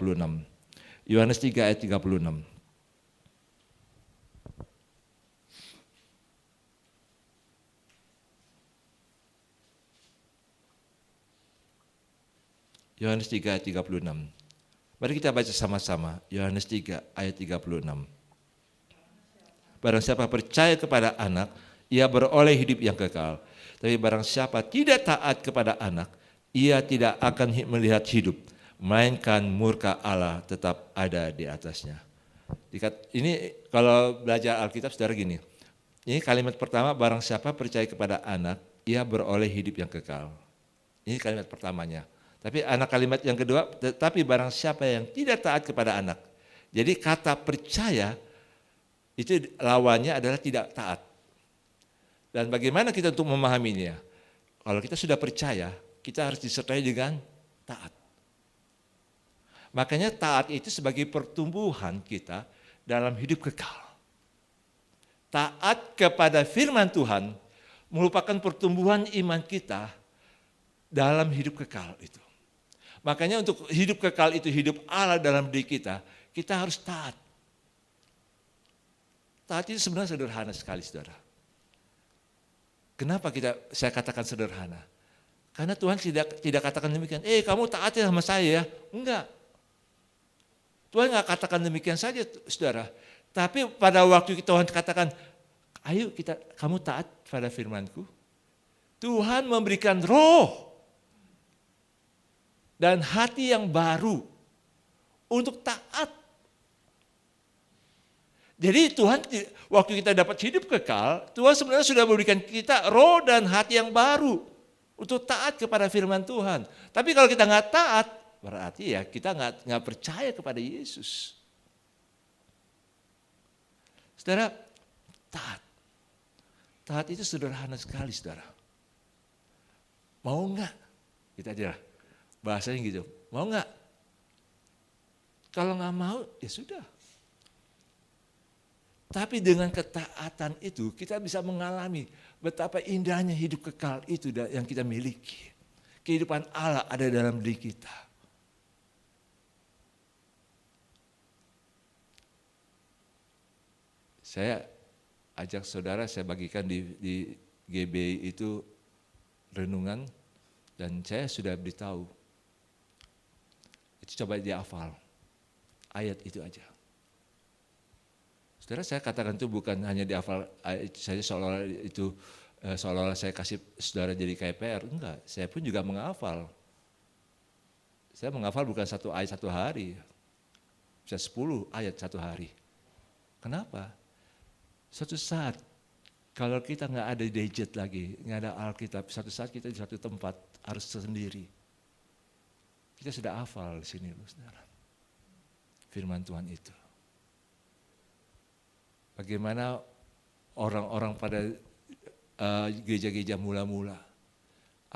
Yohanes 3 ayat 36. Yohanes 3 ayat 36. Mari kita baca sama-sama. Yohanes 3 ayat 36. Barang siapa percaya kepada anak, ia beroleh hidup yang kekal. Tapi barang siapa tidak taat kepada anak, ia tidak akan melihat hidup, melainkan murka Allah tetap ada di atasnya. Ini kalau belajar Alkitab saudara gini, ini kalimat pertama, barang siapa percaya kepada anak, ia beroleh hidup yang kekal. Ini kalimat pertamanya. Tapi anak kalimat yang kedua, tetapi barang siapa yang tidak taat kepada anak. Jadi kata percaya, itu lawannya adalah tidak taat. Dan bagaimana kita untuk memahaminya? Kalau kita sudah percaya, kita harus disertai dengan taat. Makanya taat itu sebagai pertumbuhan kita dalam hidup kekal. Taat kepada firman Tuhan merupakan pertumbuhan iman kita dalam hidup kekal itu. Makanya untuk hidup kekal itu, hidup Allah dalam diri kita, kita harus taat. Taat itu sebenarnya sederhana sekali, saudara. Kenapa saya katakan sederhana? Karena Tuhan tidak katakan demikian. Kamu taat sama saya ya? Enggak. Tuhan enggak katakan demikian saja, saudara. Tapi pada waktu Tuhan katakan, ayo kamu taat pada firman-Ku. Tuhan memberikan roh dan hati yang baru untuk taat. Jadi Tuhan, waktu kita dapat hidup kekal, Tuhan sebenarnya sudah memberikan kita roh dan hati yang baru untuk taat kepada firman Tuhan. Tapi kalau kita nggak taat, berarti ya kita nggak percaya kepada Yesus. Saudara, taat. Taat itu sederhana sekali, saudara. Mau nggak? Kita aja bahasanya gitu. Mau nggak? Kalau nggak mau, ya sudah. Tapi dengan ketaatan itu kita bisa mengalami betapa indahnya hidup kekal itu yang kita miliki. Kehidupan Allah ada dalam diri kita. Saya ajak saudara, saya bagikan di GBI itu renungan dan saya sudah beritahu. Itu coba dihafal. Ayat itu aja. Saudara, saya katakan itu bukan hanya dihafal saya seolah-olah saya kasih saudara jadi KPR, enggak. Saya pun juga menghafal. Saya menghafal bukan satu ayat satu hari, bisa 10 ayat satu hari. Kenapa? Suatu saat kalau kita nggak ada gadget lagi, nggak ada Alkitab, suatu saat kita di satu tempat harus sendiri. Kita sudah hafal di sini, saudara. Firman Tuhan itu. Bagaimana orang-orang pada gereja-gereja mula-mula,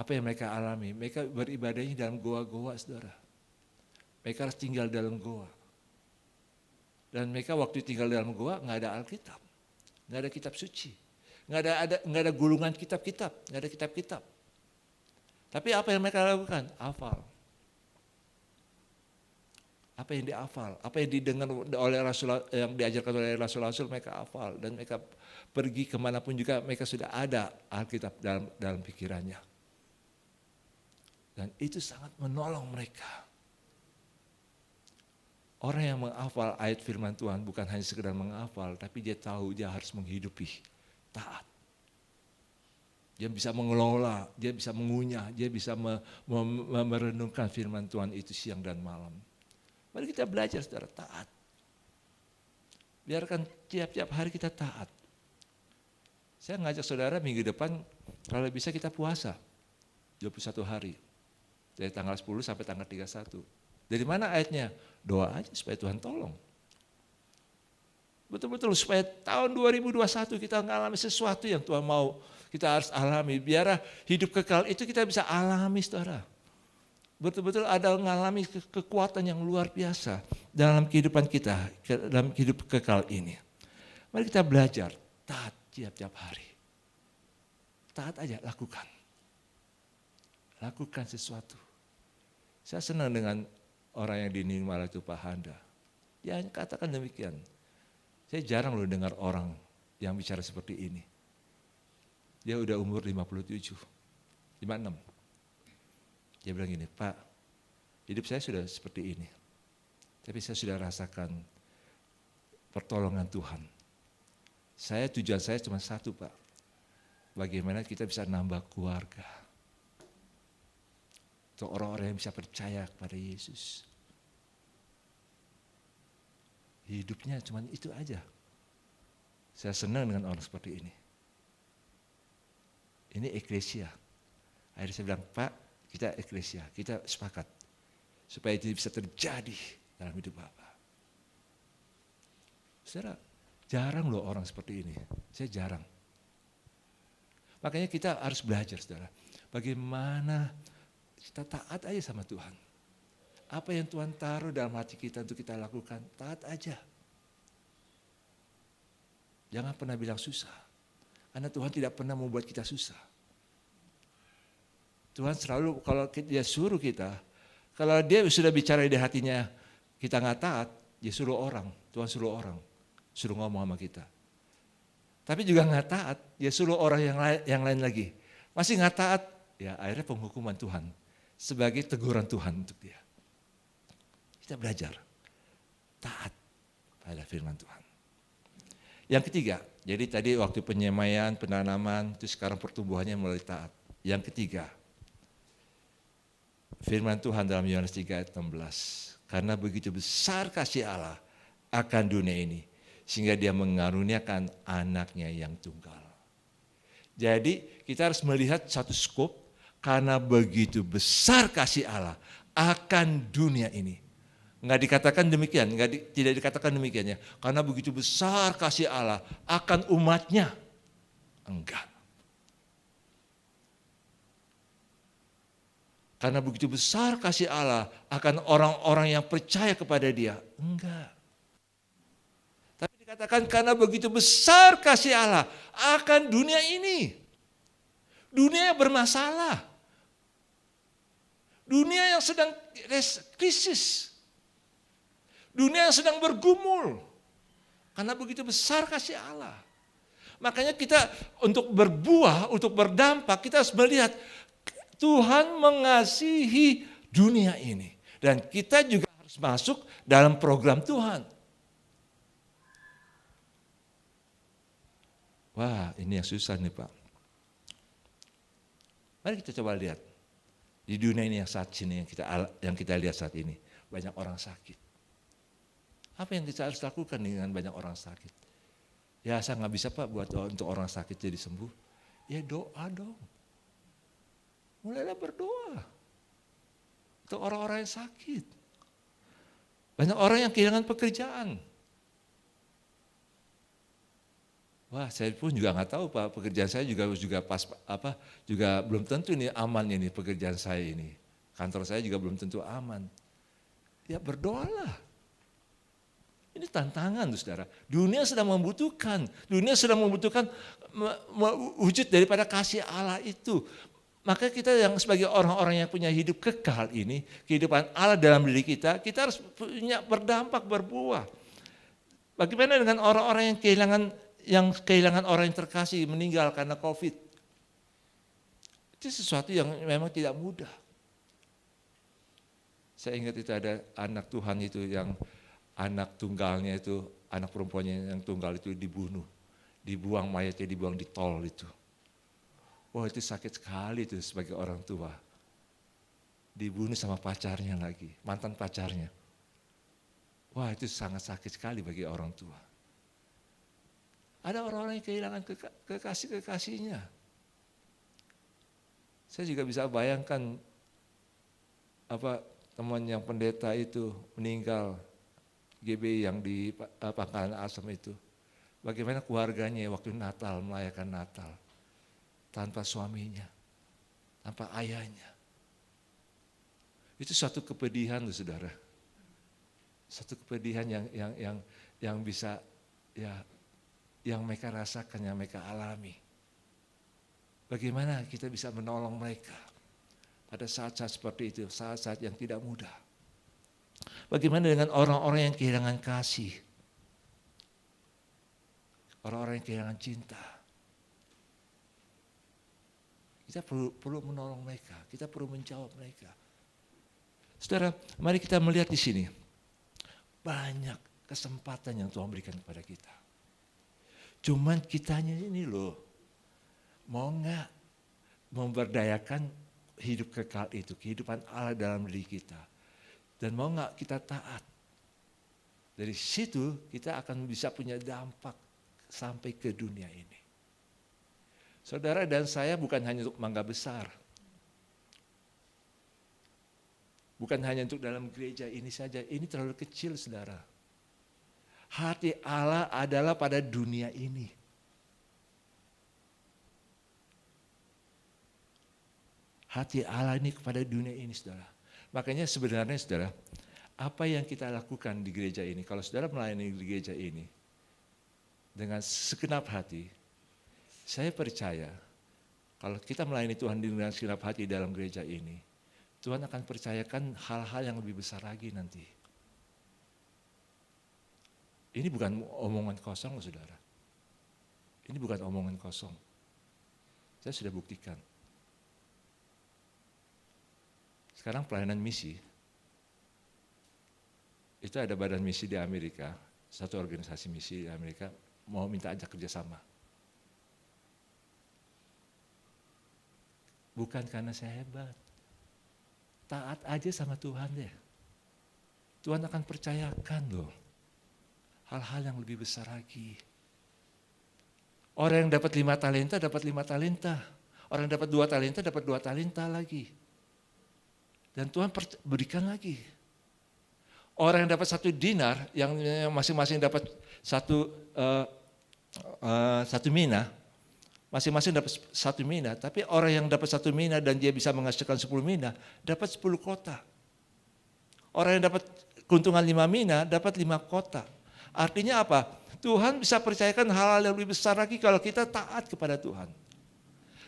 Apa yang mereka alami? Mereka beribadahnya dalam goa-goa, saudara. Mereka harus tinggal dalam goa. Dan mereka waktu tinggal dalam goa nggak ada Alkitab, nggak ada kitab suci, nggak ada gulungan kitab-kitab, nggak ada kitab-kitab. Tapi apa yang mereka lakukan? Hafal. Apa yang dihafal, apa yang didengar oleh Rasul, yang diajarkan oleh Rasul-Rasul mereka hafal, dan mereka pergi kemanapun juga mereka sudah ada Alkitab dalam pikirannya. Dan itu sangat menolong mereka. Orang yang menghafal ayat firman Tuhan bukan hanya sekedar menghafal, tapi dia tahu dia harus menghidupi taat. Dia bisa mengelola, dia bisa mengunyah, dia bisa merenungkan firman Tuhan itu siang dan malam. Mari kita belajar saudara taat. Biarkan tiap-tiap hari kita taat. Saya ngajak saudara minggu depan kalau bisa kita puasa 21 hari. Dari tanggal 10 sampai tanggal 31. Dari mana ayatnya? Doa aja supaya Tuhan tolong. Betul-betul supaya tahun 2021 kita mengalami sesuatu yang Tuhan mau kita harus alami. Biar hidup kekal itu kita bisa alami saudara. Betul-betul ada mengalami kekuatan yang luar biasa dalam kehidupan kita, dalam hidup kekal ini. Mari kita belajar taat tiap-tiap hari. Taat aja, lakukan. Lakukan sesuatu. Saya senang dengan orang yang di Nimala itu Pak Handa. Dia hanya katakan demikian. Saya jarang loh dengar orang yang bicara seperti ini. Dia udah umur 57, 56. Dia bilang gini, Pak, hidup saya sudah seperti ini. Tapi saya sudah rasakan pertolongan Tuhan. Tujuan saya cuma satu, Pak. Bagaimana kita bisa nambah keluarga. Untuk orang-orang yang bisa percaya kepada Yesus. Hidupnya cuma itu aja. Saya senang dengan orang seperti ini. Ini eklesia. Akhirnya saya bilang, Pak, kita eklesia, kita sepakat. Supaya itu bisa terjadi dalam hidup Bapak. Saudara, jarang loh orang seperti ini. Saya jarang. Makanya kita harus belajar, saudara. Bagaimana kita taat aja sama Tuhan. Apa yang Tuhan taruh dalam hati kita untuk kita lakukan, taat aja. Jangan pernah bilang susah. Karena Tuhan tidak pernah membuat kita susah. Tuhan selalu kalau dia suruh kita, kalau dia sudah bicara di hatinya kita nggak taat, dia suruh orang, Tuhan suruh orang, suruh ngomong sama kita. Tapi juga nggak taat, dia suruh orang yang lain lagi. Masih nggak taat, ya akhirnya penghukuman Tuhan sebagai teguran Tuhan untuk dia. Kita belajar taat pada firman Tuhan. Yang ketiga, jadi tadi waktu penyemaian, penanaman, itu sekarang pertumbuhannya mulai taat. Yang ketiga, firman Tuhan dalam Yohanes 3 ayat 16. Karena begitu besar kasih Allah akan dunia ini, sehingga dia mengaruniakan anaknya yang tunggal. Jadi kita harus melihat satu skop, karena begitu besar kasih Allah akan dunia ini. Enggak dikatakan demikian, tidak dikatakan demikian ya. Karena begitu besar kasih Allah akan umatnya. Enggak. Karena begitu besar kasih Allah akan orang-orang yang percaya kepada dia. Enggak. Tapi dikatakan karena begitu besar kasih Allah akan dunia ini. Dunia yang bermasalah. Dunia yang sedang krisis. Dunia yang sedang bergumul. Karena begitu besar kasih Allah. Makanya kita untuk berbuah, untuk berdampak, kita harus melihat Tuhan mengasihi dunia ini. Dan kita juga harus masuk dalam program Tuhan. Wah, ini yang susah nih Pak. Mari kita coba lihat. Di dunia ini yang saat ini, yang kita lihat saat ini. Banyak orang sakit. Apa yang kita harus lakukan dengan banyak orang sakit? Ya saya nggak bisa Pak buat untuk orang sakit jadi sembuh. Ya doa dong. Mulailah berdoa. Untuk orang-orang yang sakit. Banyak orang yang kehilangan pekerjaan. Wah, saya pun juga nggak tahu Pak, pekerjaan saya juga pas juga belum tentu ini aman ini pekerjaan saya ini. Kantor saya juga belum tentu aman. Ya berdoalah. Ini tantangan tuh saudara. Dunia sedang membutuhkan wujud daripada kasih Allah itu. Maka kita yang sebagai orang-orang yang punya hidup kekal ini, kehidupan Allah dalam diri kita harus punya berdampak, berbuah. Bagaimana dengan orang-orang yang kehilangan orang yang terkasih, meninggal karena COVID? Itu sesuatu yang memang tidak mudah. Saya ingat itu ada anak Tuhan itu yang anak tunggalnya itu, anak perempuannya yang tunggal itu dibunuh. Dibuang mayatnya, dibuang di tol itu. Wah, itu sakit sekali itu sebagai orang tua. Dibunuh sama pacarnya lagi, mantan pacarnya. Wah, itu sangat sakit sekali bagi orang tua. Ada orang-orang yang kehilangan kekasih-kekasihnya. Saya juga bisa bayangkan teman yang pendeta itu meninggal, GBI yang di Pangkalan Asem itu. Bagaimana keluarganya waktu Natal, merayakan Natal. Tanpa suaminya, tanpa ayahnya. Itu suatu kepedihan loh saudara. Satu kepedihan yang bisa yang mereka rasakan, yang mereka alami. Bagaimana kita bisa menolong mereka pada saat-saat seperti itu, saat-saat yang tidak mudah. Bagaimana dengan orang-orang yang kehilangan kasih, orang-orang yang kehilangan cinta. Kita perlu menolong mereka, kita perlu menjawab mereka. Saudara, mari kita melihat di sini. Banyak kesempatan yang Tuhan berikan kepada kita. Cuman kitanya ini loh, mau nggak memberdayakan hidup kekal itu, kehidupan Allah dalam diri kita. Dan mau nggak kita taat. Dari situ kita akan bisa punya dampak sampai ke dunia ini. Saudara dan saya bukan hanya untuk mangga besar. Bukan hanya untuk dalam gereja ini saja, ini terlalu kecil saudara. Hati Allah adalah pada dunia ini. Hati Allah ini kepada dunia ini saudara. Makanya sebenarnya saudara, apa yang kita lakukan di gereja ini, kalau saudara melayani di gereja ini, dengan segenap hati, saya percaya kalau kita melayani Tuhan dengan segenap hati dalam gereja ini, Tuhan akan percayakan hal-hal yang lebih besar lagi nanti. Ini bukan omongan kosong loh saudara. Ini bukan omongan kosong. Saya sudah buktikan. Sekarang pelayanan misi, itu ada badan misi di Amerika, satu organisasi misi di Amerika, mau minta ajak kerjasama. Bukan karena saya hebat. Taat aja sama Tuhan deh. Tuhan akan percayakan loh. Hal-hal yang lebih besar lagi. Orang yang dapat 5 talenta, dapat 5 talenta. Orang yang dapat 2 talenta, dapat 2 talenta lagi. Dan Tuhan berikan lagi. Orang yang dapat 1 dinar, yang masing-masing dapat satu mina, masing-masing dapat 1 mina, tapi orang yang dapat 1 mina dan dia bisa menghasilkan 10 mina, dapat 10 kota. Orang yang dapat keuntungan 5 mina, dapat 5 kota. Artinya apa? Tuhan bisa percayakan hal-hal yang lebih besar lagi kalau kita taat kepada Tuhan.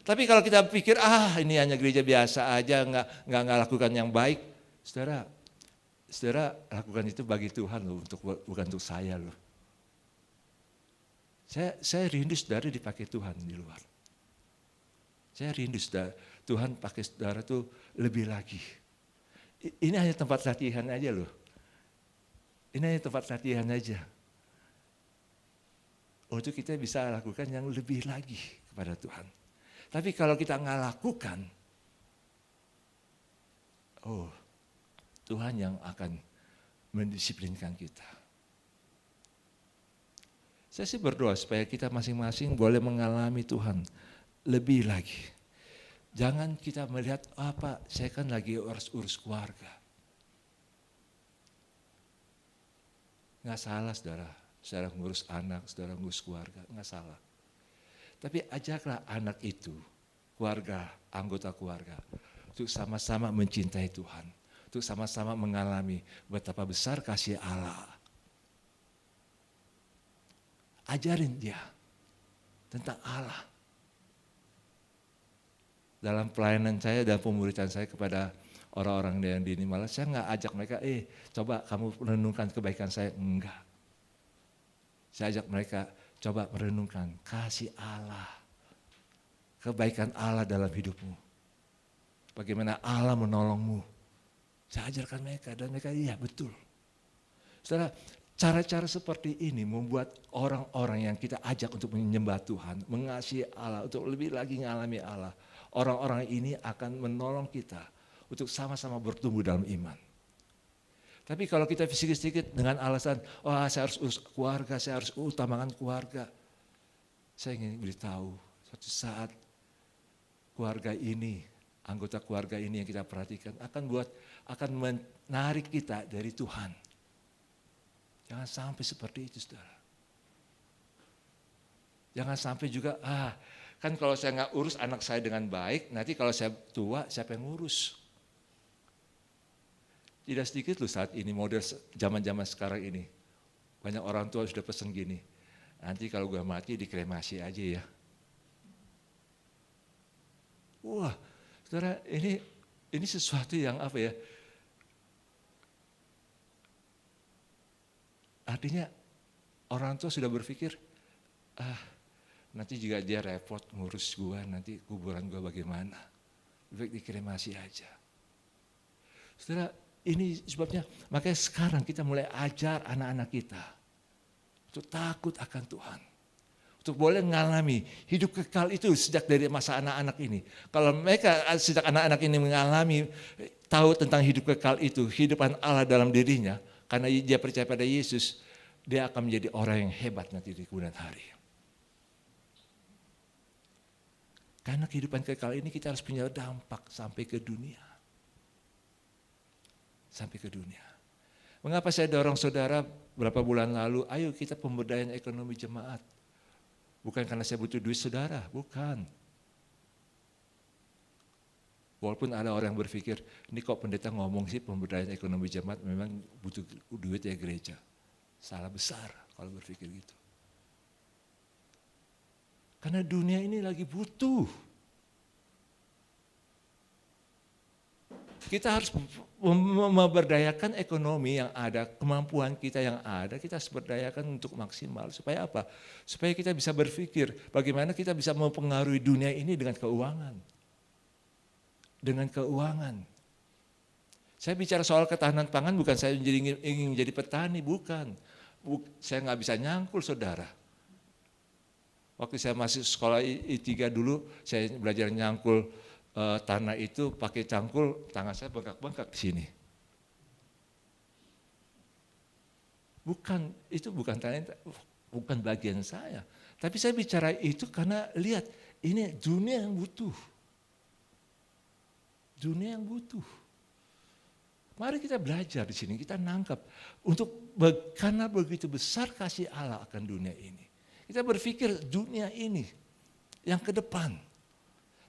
Tapi kalau kita pikir, ini hanya gereja biasa aja, nggak lakukan yang baik. Saudara lakukan itu bagi Tuhan loh, bukan untuk saya loh. Saya rindu saudara dipakai Tuhan di luar. Saya rindu saudara, Tuhan pakai saudara tuh lebih lagi. Ini hanya tempat latihan aja loh. Ini hanya tempat latihan aja. Untuk kita bisa lakukan yang lebih lagi kepada Tuhan. Tapi kalau kita nggak lakukan, Tuhan yang akan mendisiplinkan kita. Saya sih berdoa supaya kita masing-masing boleh mengalami Tuhan lebih lagi. Jangan kita melihat, saya kan lagi urus keluarga. Nggak salah saudara ngurus anak, saudara ngurus keluarga, nggak salah. Tapi ajaklah anak itu, keluarga, anggota keluarga, untuk sama-sama mencintai Tuhan, untuk sama-sama mengalami betapa besar kasih Allah. Ajarin dia tentang Allah. Dalam pelayanan saya dan pemuridan saya kepada orang-orang yang di ini, malah saya nggak ajak mereka, coba kamu renungkan kebaikan saya. Enggak. Saya ajak mereka, coba merenungkan kasih Allah, kebaikan Allah dalam hidupmu. Bagaimana Allah menolongmu. Saya ajarkan mereka dan mereka, iya betul. Saudara, cara-cara seperti ini membuat orang-orang yang kita ajak untuk menyembah Tuhan, mengasihi Allah, untuk lebih lagi mengalami Allah. Orang-orang ini akan menolong kita untuk sama-sama bertumbuh dalam iman. Tapi kalau kita sedikit-sedikit dengan alasan, saya harus urus keluarga, saya harus utamakan keluarga. Saya ingin beritahu, suatu saat keluarga ini, anggota keluarga ini yang kita perhatikan akan menarik kita dari Tuhan. Jangan sampai seperti itu, saudara. Jangan sampai juga, kan kalau saya nggak urus anak saya dengan baik, nanti kalau saya tua, siapa yang ngurus? Tidak sedikit loh saat ini, model zaman-zaman sekarang ini. Banyak orang tua sudah pesan gini, nanti kalau gue mati dikremasi aja ya. Wah, saudara, ini sesuatu yang apa ya? Artinya orang tua sudah berpikir, nanti juga dia repot ngurus gue, nanti kuburan gue bagaimana. Lebih baik dikremasi aja. Saudara, ini sebabnya, makanya sekarang kita mulai ajar anak-anak kita untuk takut akan Tuhan. Untuk boleh mengalami hidup kekal itu sejak dari masa anak-anak ini. Kalau mereka sejak anak-anak ini mengalami, tahu tentang hidup kekal itu, hidupan Allah dalam dirinya, karena dia percaya pada Yesus, dia akan menjadi orang yang hebat nanti di kemudian hari. Karena kehidupan kekal ini kita harus punya dampak sampai ke dunia. Sampai ke dunia. Mengapa saya dorong saudara berapa bulan lalu, ayo kita pemberdayaan ekonomi jemaat. Bukan karena saya butuh duit saudara, bukan. Walaupun ada orang yang berpikir, ini kok pendeta ngomong sih pemberdayaan ekonomi jemaat memang butuh duit ya gereja. Salah besar kalau berpikir gitu. Karena dunia ini lagi butuh. Kita harus memberdayakan ekonomi yang ada, kemampuan kita yang ada, kita harus berdayakan untuk maksimal. Supaya apa? Supaya kita bisa berpikir bagaimana kita bisa mempengaruhi dunia ini dengan keuangan. Dengan keuangan. Saya bicara soal ketahanan pangan bukan saya ingin menjadi petani, bukan. Saya nggak bisa nyangkul saudara. Waktu saya masih sekolah I3 dulu, saya belajar nyangkul tanah itu pakai cangkul, tangan saya bengkak-bengkak di sini. Itu bukan talenta, bukan bagian saya. Tapi saya bicara itu karena lihat, ini dunia yang butuh. Dunia yang butuh. Mari kita belajar di sini, kita nangkap karena begitu besar kasih Allah akan dunia ini. Kita berpikir dunia ini yang ke depan.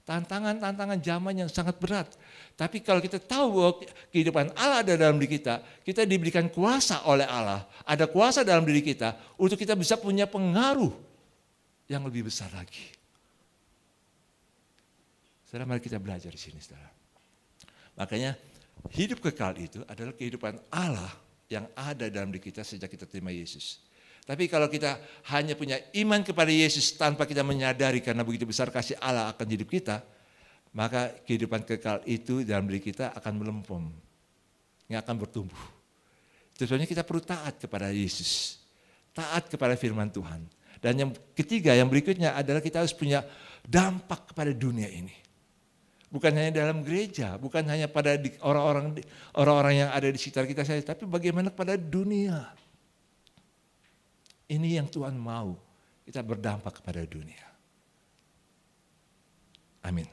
Tantangan-tantangan zaman yang sangat berat. Tapi kalau kita tahu bahwa kehidupan Allah ada dalam diri kita diberikan kuasa oleh Allah. Ada kuasa dalam diri kita untuk kita bisa punya pengaruh yang lebih besar lagi. Saudara, mari kita belajar di sini, saudara. Makanya hidup kekal itu adalah kehidupan Allah yang ada dalam diri kita sejak kita terima Yesus. Tapi kalau kita hanya punya iman kepada Yesus tanpa kita menyadari karena begitu besar kasih Allah akan hidup kita, maka kehidupan kekal itu dalam diri kita akan melempem, nggak akan bertumbuh. Sebetulnya kita perlu taat kepada Yesus, taat kepada firman Tuhan. Dan yang ketiga, yang berikutnya adalah kita harus punya dampak kepada dunia ini. Bukan hanya dalam gereja, bukan hanya pada orang-orang yang ada di sekitar kita saja, tapi bagaimana kepada dunia. Ini yang Tuhan mau, kita berdampak kepada dunia. Amin.